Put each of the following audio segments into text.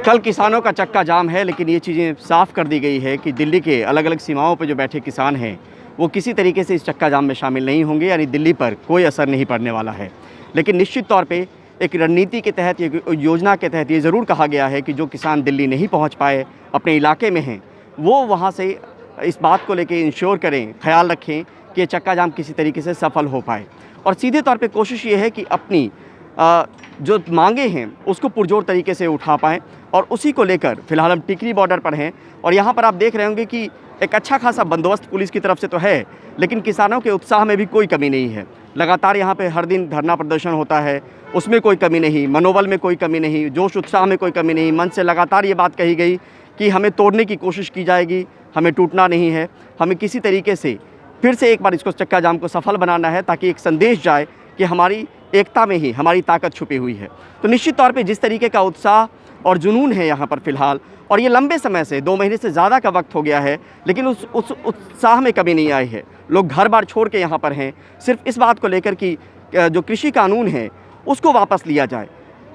कल किसानों का चक्का जाम है, लेकिन ये चीज़ें साफ़ कर दी गई है कि दिल्ली के अलग अलग सीमाओं पर जो बैठे किसान हैं वो किसी तरीके से इस चक्का जाम में शामिल नहीं होंगे, यानी दिल्ली पर कोई असर नहीं पड़ने वाला है। लेकिन निश्चित तौर पे एक रणनीति के तहत, एक योजना के तहत ये ज़रूर कहा गया है कि जो किसान दिल्ली नहीं पहुँच पाए, अपने इलाके में हैं, वो वहाँ से इस बात को लेकर इंश्योर करें, ख्याल रखें कि ये चक्का जाम किसी तरीके से सफल हो पाए। और सीधे तौर पे कोशिश ये है कि अपनी जो मांगे हैं उसको पुरजोर तरीके से उठा पाएँ, और उसी को लेकर फ़िलहाल हम टिकरी बॉर्डर पर हैं। और यहाँ पर आप देख रहे होंगे कि एक अच्छा खासा बंदोबस्त पुलिस की तरफ से तो है, लेकिन किसानों के उत्साह में भी कोई कमी नहीं है। लगातार यहाँ पे हर दिन धरना प्रदर्शन होता है, उसमें कोई कमी नहीं, मनोबल में कोई कमी नहीं, जोश उत्साह में कोई कमी नहीं। मन से लगातार ये बात कही गई कि हमें तोड़ने की कोशिश की जाएगी, हमें टूटना नहीं है, हमें किसी तरीके से फिर से एक बार इसको चक्का जाम को सफल बनाना है, ताकि एक संदेश जाए कि हमारी एकता में ही हमारी ताकत छुपी हुई है। तो निश्चित तौर पे जिस तरीके का उत्साह और जुनून है यहाँ पर फ़िलहाल, और ये लंबे समय से 2 महीने से ज़्यादा का वक्त हो गया है, लेकिन उस उत्साह में कमी नहीं आई है। लोग घर बार छोड़ के यहाँ पर हैं, सिर्फ इस बात को लेकर कि जो कृषि कानून है उसको वापस लिया जाए।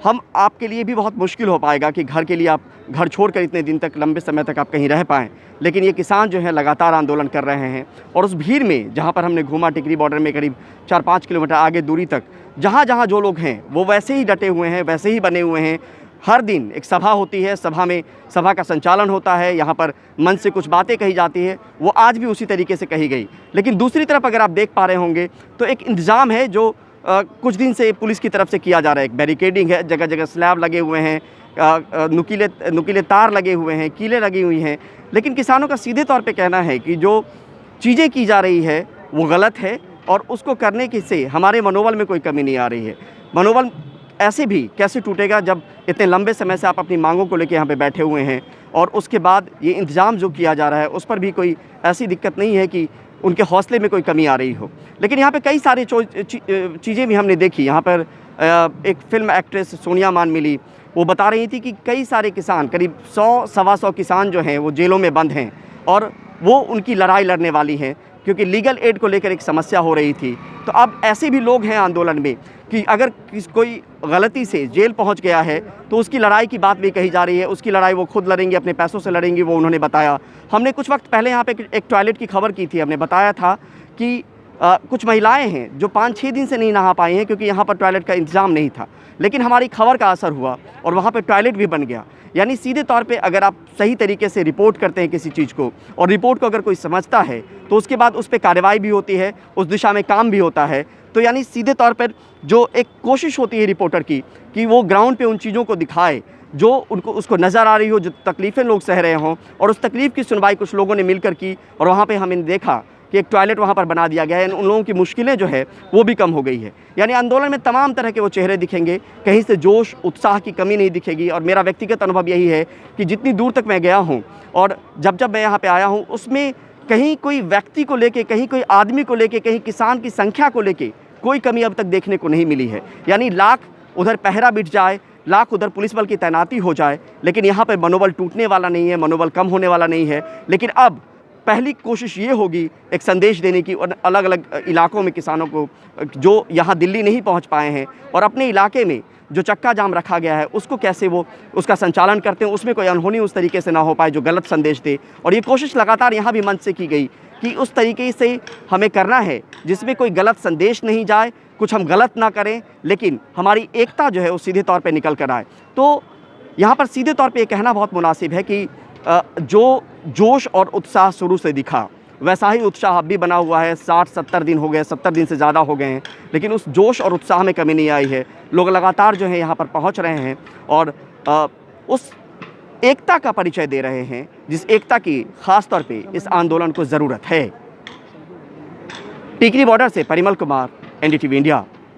हम आपके लिए भी बहुत मुश्किल हो पाएगा कि घर के लिए आप घर छोड़कर इतने दिन तक, लंबे समय तक आप कहीं रह पाएँ, लेकिन ये किसान जो है लगातार आंदोलन कर रहे हैं। और उस भीड़ में जहाँ पर हमने घूमा, टिकरी बॉर्डर में करीब 4-5 किलोमीटर आगे दूरी तक, जहाँ जहाँ जो लोग हैं वो वैसे ही डटे हुए हैं, वैसे ही बने हुए हैं। हर दिन एक सभा होती है, सभा का संचालन होता है, यहाँ पर मन से कुछ बातें कही जाती है, वो आज भी उसी तरीके से कही गई। लेकिन दूसरी तरफ अगर आप देख पा रहे होंगे तो एक इंतज़ाम है जो कुछ दिन से पुलिस की तरफ से किया जा रहा है। एक बैरिकेडिंग है, जगह जगह स्लैब लगे हुए हैं, नुकीले तार लगे हुए हैं, कीलें लगी हुई हैं। लेकिन किसानों का सीधे तौर पे कहना है कि जो चीज़ें की जा रही है वो गलत है, और उसको करने की से हमारे मनोबल में कोई कमी नहीं आ रही है। मनोबल ऐसे भी कैसे टूटेगा जब इतने लंबे समय से आप अपनी मांगों को लेकर यहाँ पे बैठे हुए हैं, और उसके बाद ये इंतज़ाम जो किया जा रहा है उस पर भी कोई ऐसी दिक्कत नहीं है कि उनके हौसले में कोई कमी आ रही हो। लेकिन यहाँ पे कई सारी चीज़ें भी हमने देखी। यहाँ पर एक फिल्म एक्ट्रेस सोनिया मान मिली, वो बता रही थी कि कई सारे किसान, करीब 100-125 किसान जो हैं वो जेलों में बंद हैं, और वो उनकी लड़ाई लड़ने वाली हैं, क्योंकि लीगल एड को लेकर एक समस्या हो रही थी। तो अब ऐसे भी लोग हैं आंदोलन में कि अगर कोई गलती से जेल पहुंच गया है तो उसकी लड़ाई की बात भी कही जा रही है। उसकी लड़ाई वो खुद लड़ेंगे, अपने पैसों से लड़ेंगे, वो उन्होंने बताया। हमने कुछ वक्त पहले यहाँ पे एक टॉयलेट की खबर की थी, हमने बताया था कि कुछ महिलाएं हैं जो 5-6 दिन से नहीं नहा पाई हैं, क्योंकि यहाँ पर टॉयलेट का इंतज़ाम नहीं था। लेकिन हमारी खबर का असर हुआ और वहाँ पे टॉयलेट भी बन गया। यानी सीधे तौर पे अगर आप सही तरीके से रिपोर्ट करते हैं किसी चीज़ को, और रिपोर्ट को अगर कोई समझता है, तो उसके बाद उस पर कार्रवाई भी होती है, उस दिशा में काम भी होता है। तो यानी सीधे तौर पर जो एक कोशिश होती है रिपोर्टर की कि वो ग्राउंड पे उन चीज़ों को दिखाए जो उसको नज़र आ रही हो, जो तकलीफ़ें लोग सह रहे हों, और उस तकलीफ़ की सुनवाई कुछ लोगों ने मिलकर की, और वहाँ पे हमने देखा कि एक टॉयलेट वहाँ पर बना दिया गया है। उन लोगों की मुश्किलें जो है वो भी कम हो गई है। यानी आंदोलन में तमाम तरह के वो चेहरे दिखेंगे, कहीं से जोश उत्साह की कमी नहीं दिखेगी। और मेरा व्यक्तिगत अनुभव यही है कि जितनी दूर तक मैं गया हूँ और जब मैं यहाँ पे आया हूँ, उसमें कहीं कोई व्यक्ति को लेके, कहीं कोई आदमी को लेके, कहीं किसान की संख्या को लेके कोई कमी अब तक देखने को नहीं मिली है। यानी लाख उधर पहरा बिठ जाए, लाख उधर पुलिस बल की तैनाती हो जाए, लेकिन यहाँ पर मनोबल टूटने वाला नहीं है, मनोबल कम होने वाला नहीं है। लेकिन अब पहली कोशिश ये होगी एक संदेश देने की, और अलग अलग इलाकों में किसानों को जो यहाँ दिल्ली नहीं पहुँच पाए हैं, और अपने इलाके में जो चक्का जाम रखा गया है उसको कैसे वो उसका संचालन करते हैं, उसमें कोई अनहोनी उस तरीके से ना हो पाए जो गलत संदेश दे। और ये कोशिश लगातार यहाँ भी मंच से की गई कि उस तरीके से हमें करना है जिसमें कोई गलत संदेश नहीं जाए, कुछ हम गलत ना करें, लेकिन हमारी एकता जो है वो सीधे तौर पे निकल कर आए। तो यहाँ पर सीधे तौर पे ये कहना बहुत मुनासिब है कि जो जोश और उत्साह शुरू से दिखा, वैसा ही उत्साह अब भी बना हुआ है। 60-70 दिन हो गए, 70 दिन से ज़्यादा हो गए हैं, लेकिन उस जोश और उत्साह में कमी नहीं आई है। लोग लगातार जो है यहाँ पर पहुँच रहे हैं, और उस एकता का परिचय दे रहे हैं, जिस एकता की ख़ास तौर पे इस आंदोलन को ज़रूरत है। टिकरी बॉर्डर से परिमल कुमार, NDTV इंडिया।